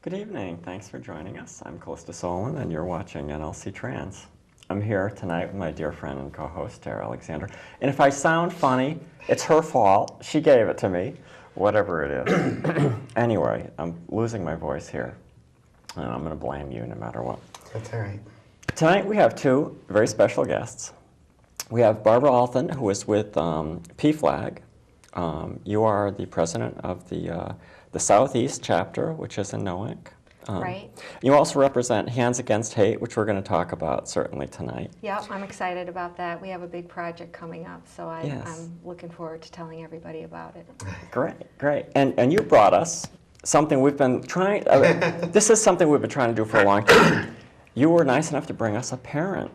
Good evening. Thanks for joining us. I'm Calista Solon, and you're watching NLC Trans. I'm here tonight with my dear friend and co-host, Tara Alexander. And if I sound funny, it's her fault. She gave it to me, whatever it is. Anyway, I'm losing my voice here, and I'm going to blame you no matter what. That's all right. Tonight we have two very special guests. We have Barbara Althen, who is with PFLAG. You are the president of the Southeast chapter, which is in Noack. Right. You also represent Hands Against Hate, which we're going to talk about certainly tonight. Yep, I'm excited about that. We have a big project coming up, so I'm looking forward to telling everybody about it. Great, great. And you brought us something we've been trying, this is something we've been trying to do for a long time. You were nice enough to bring us a parent.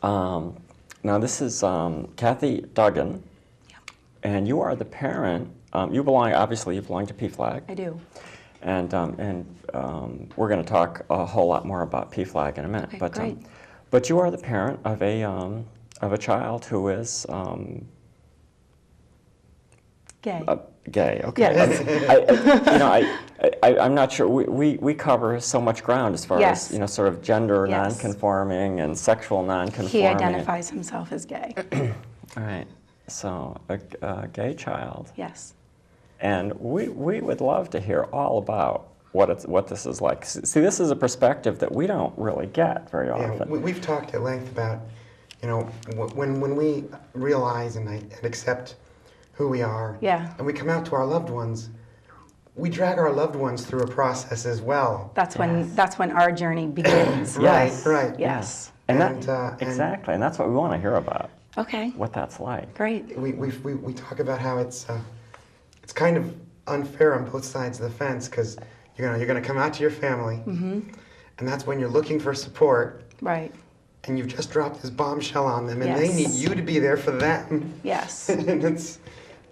Now this is Kathy Duggans, and you are the parent. You belong, obviously, you belong to PFLAG. I do. And we're going to talk a whole lot more about PFLAG in a minute. Okay, but great. But you are the parent of a child who is Gay. gay. Okay. Yes. I'm not sure. We cover so much ground as far Yes. as sort of gender Yes. nonconforming and sexual nonconforming. He identifies himself as gay. All right. So a gay child. Yes. And we would love to hear all about what this is like. See, this is a perspective that we don't really get very often. Yeah, we've talked at length about, when we realize and accept who we are, Yeah. and we come out to our loved ones, we drag our loved ones through a process as well. That's when Yes. that's when our journey begins. Yes. Right. Yes. And And that's what we want to hear about. Okay. What that's like. Great. We talk about how it's kind of unfair on both sides of the fence, because you're gonna come out to your family, and that's when you're looking for support, Right. and you've just dropped this bombshell on them, and they Yes. need you to be there for them. Yes. And it's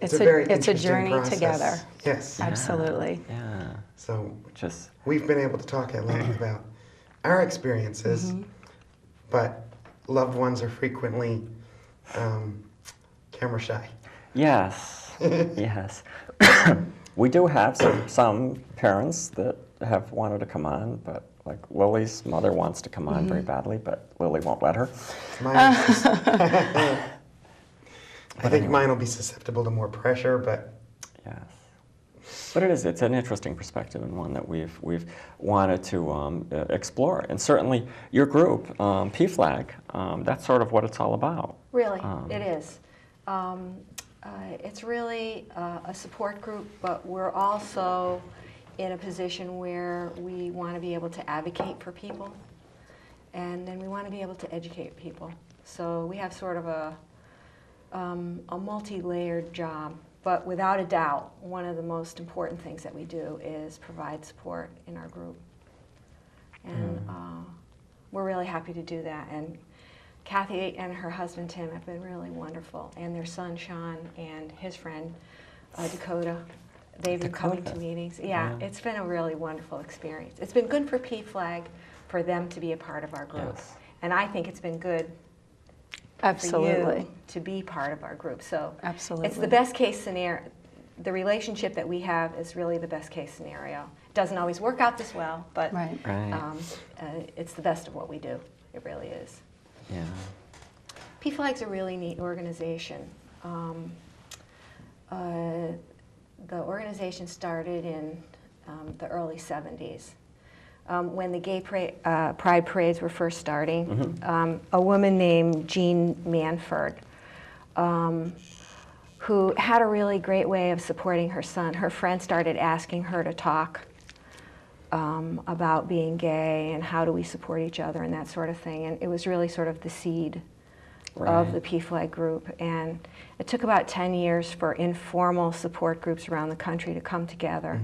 It's a very a interesting journey process. together. Yes. Absolutely. Yeah. So Just we've been able to talk at length about our experiences, but loved ones are frequently camera shy. yes, yes. We do have some parents that have wanted to come on, but like Lily's mother wants to come on very badly, but Lily won't let her. Mine is I think mine will be susceptible to more pressure, but Yes. But it's an interesting perspective and one that we've wanted to explore. And certainly your group, PFLAG, that's sort of what it's all about. Really, it is. It's really a support group, but we're also in a position where we want to be able to advocate for people, and then we want to be able to educate people. So we have sort of a multi-layered job, but without a doubt, one of the most important things that we do is provide support in our group. And we're really happy to do that. And Kathy and her husband Tim have been really wonderful, and their son Sean and his friend Dakota. They've been coming to meetings. Yeah, it's been a really wonderful experience. It's been good for PFLAG for them to be a part of our group. Yes. And I think it's been good Absolutely. for you to be part of our group. So Absolutely. it's the best case scenario. The relationship that we have is really the best case scenario. It doesn't always work out this well, but Right. it's the best of what we do. It really is. Yeah. PFLAG's a really neat organization. The organization started in the early 70s. When the gay pride parades were first starting, a woman named Jean Manford, who had a really great way of supporting her son. Her friend started asking her to talk about being gay and how do we support each other and that sort of thing. And it was really sort of the seed of the PFLAG group. And it took about 10 years for informal support groups around the country to come together.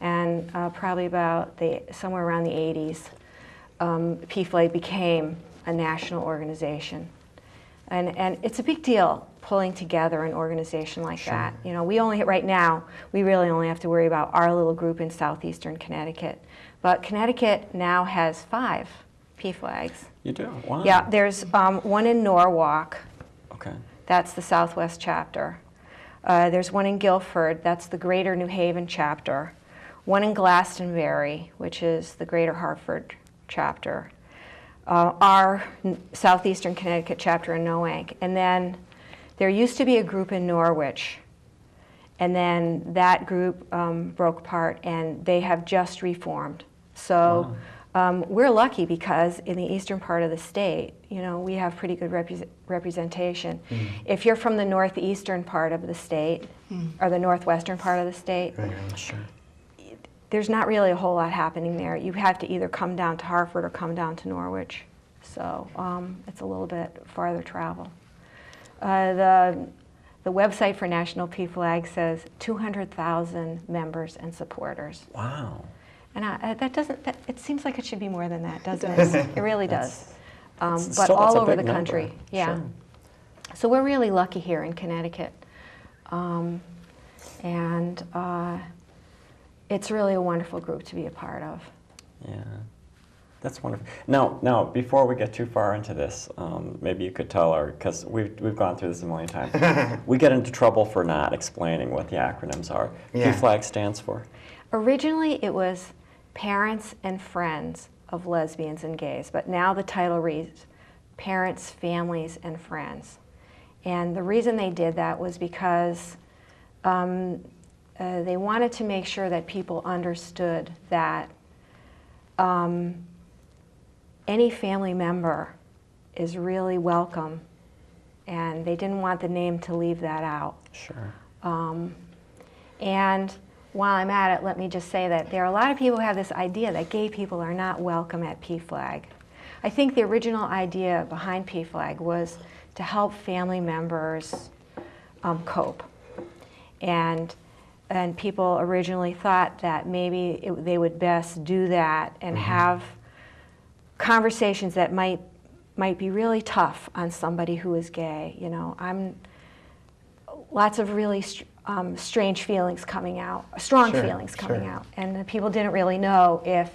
And probably about somewhere around the 80s, PFLAG became a national organization. And it's a big deal pulling together an organization like that. You know, right now, we really only have to worry about our little group in southeastern Connecticut. But Connecticut now has 5 PFLAGs. You do? Wow. Yeah, there's one in Norwalk. Okay. That's the Southwest chapter. There's one in Guilford. That's the Greater New Haven chapter. one in Glastonbury, which is the Greater Hartford chapter, our Southeastern Connecticut chapter in Noank, and then there used to be a group in Norwich, and then that group broke apart, and they have just reformed. So we're lucky because in the eastern part of the state, you know, we have pretty good representation. If you're from the northeastern part of the state, or the northwestern part of the state, Sure. there's not really a whole lot happening there. You have to either come down to Hartford or come down to Norwich. So it's a little bit farther travel. The website for National PFLAG says 200,000 members and supporters. Wow. And it seems like it should be more than that, doesn't it? It really does. But Still, all that's a over big the number. country, yeah. Sure. So we're really lucky here in Connecticut. It's really a wonderful group to be a part of. Yeah, that's wonderful. Now, before we get too far into this, maybe you could tell our, because we've gone through this a million times. We get into trouble for not explaining what the acronyms are. Yeah. PFLAG stands for? Originally, it was Parents and Friends of Lesbians and Gays, but now the title reads Parents, Families, and Friends. And the reason they did that was because they wanted to make sure that people understood that any family member is really welcome, and they didn't want the name to leave that out. Sure. And while I'm at it, let me just say that there are a lot of people who have this idea that gay people are not welcome at PFLAG. I think the original idea behind PFLAG was to help family members cope. And people originally thought that maybe they would best do that and have conversations that might be really tough on somebody who is gay. You know, lots of really strange feelings coming out, strong Sure, feelings coming sure. out, and the people didn't really know if